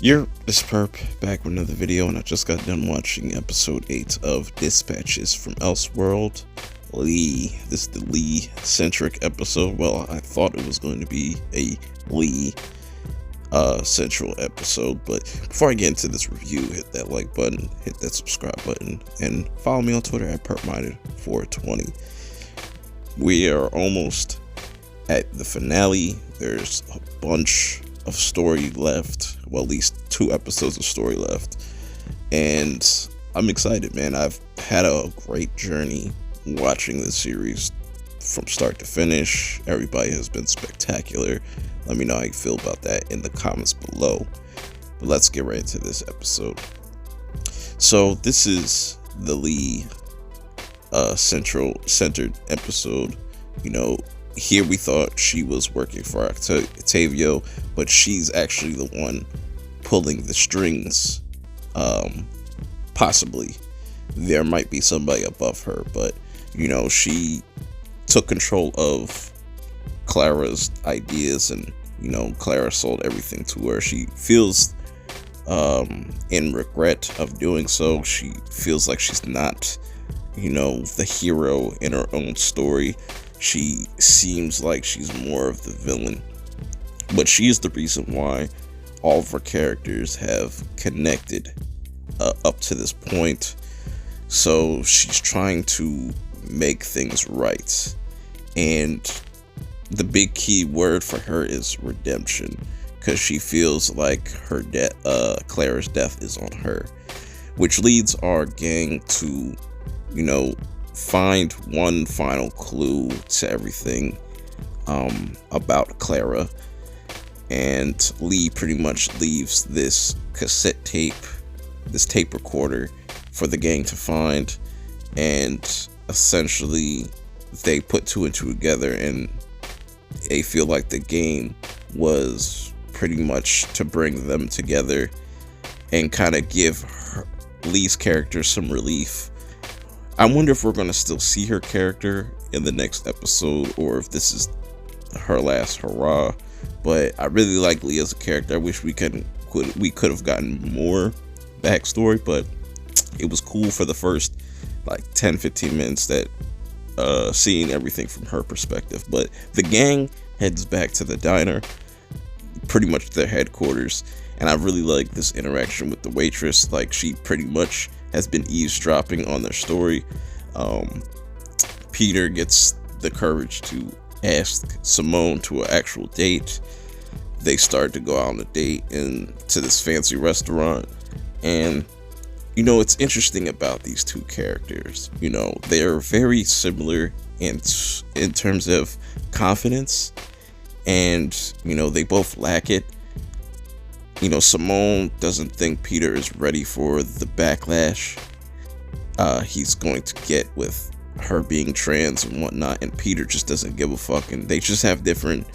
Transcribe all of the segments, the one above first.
This Perp back with another video, and I just got done watching episode 8 of Dispatches from Elseworld. Lee. This is the Lee-centric episode. Well, I thought it was going to be a Lee central episode, but before I get into this review, hit that like button, hit that subscribe button, and follow me on Twitter at PerpMinded420. We are almost at the finale. There's a bunch of story left, well, at least 2 episodes of story left, and I'm excited, man. I've had a great journey watching this series from start to finish. Everybody has been spectacular. Let me know how you feel about that in the comments below. But let's get right into this episode. So this is the Lee centered episode. You know, here we thought she was working for Octavio, but she's actually the one pulling the strings. Possibly there might be somebody above her, but you know, she took control of Clara's ideas, and you know, Clara sold everything to her. She feels in regret of doing so. She feels like she's not, you know, the hero in her own story. She seems like she's more of the villain, but she is the reason why all of her characters have connected up to this point. So she's trying to make things right, and the big key word for her is redemption, because she feels like her Clara's death is on her, which leads our gang to, you know, find one final clue to everything about Clara. And Lee pretty much leaves this cassette tape, this tape recorder, for the gang to find, and essentially they put 2 and 2 together, and they feel like the game was pretty much to bring them together and kind of give Lee's character some relief. I wonder if we're going to still see her character in the next episode, or if this is her last hurrah. But I really like Lee as a character. I wish we could have gotten more backstory, but it was cool for the first like 10-15 minutes that seeing everything from her perspective. But the gang heads back to the diner, pretty much their headquarters, and I really like this interaction with the waitress. Like, she pretty much has been eavesdropping on their story. Peter gets the courage to ask Simone to an actual date. They start to go out on a date into this fancy restaurant, and you know, it's interesting about these 2 characters. You know, they're very similar in terms of confidence, and you know, they both lack it. You know, Simone doesn't think Peter is ready for the backlash he's going to get with her being trans and whatnot, and Peter just doesn't give a fuck, and they just have different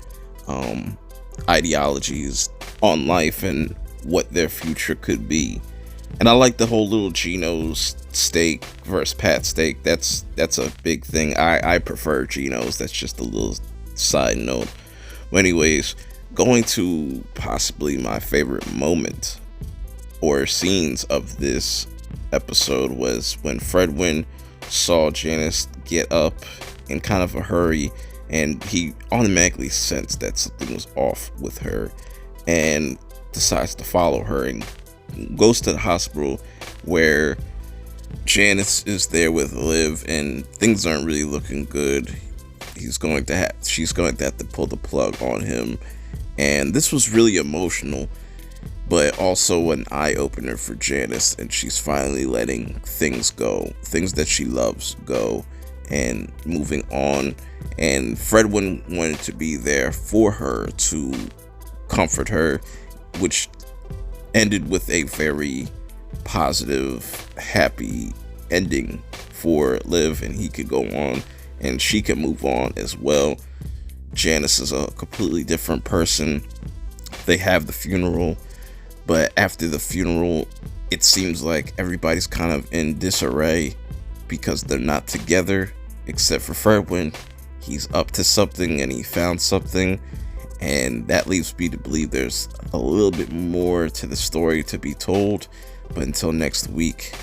ideologies on life and what their future could be. And I like the whole little Gino's steak versus Pat's steak. That's a big thing. I prefer Gino's. That's just a little side note. But anyways, going to possibly my favorite moment or scenes of this episode was when Fredwynn saw Janice get up in kind of a hurry, and he automatically sensed that something was off with her and decides to follow her and goes to the hospital, where Janice is there with Liv, and things aren't really looking good. She's going to have to pull the plug on him, and this was really emotional, but also an eye-opener for Janice, and she's finally letting things go, things that she loves go, and moving on. And Fredwynn wanted to be there for her to comfort her, which ended with a very positive, happy ending for Liv, and he could go on and she could move on as well. Janice is a completely different person. They have the funeral, but after the funeral, it seems like everybody's kind of in disarray because they're not together, except for Fredwynn. He's up to something, and he found something, And that leaves me to believe there's a little bit more to the story to be told. But until next week,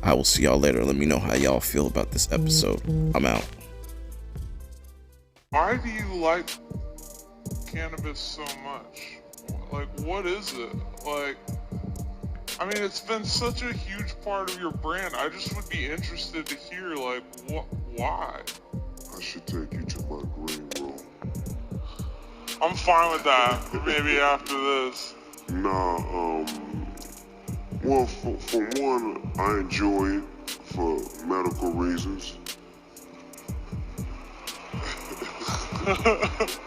I will see y'all later. Let me know how y'all feel about this episode. I'm out. Why do you like cannabis so much? Like, what is it? Like, I mean, it's been such a huge part of your brand. I just would be interested to hear, like, why? I should take you to my green room. I'm fine with that. Maybe after this. Nah, well, for one, I enjoy it for medical reasons.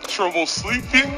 Trouble sleeping?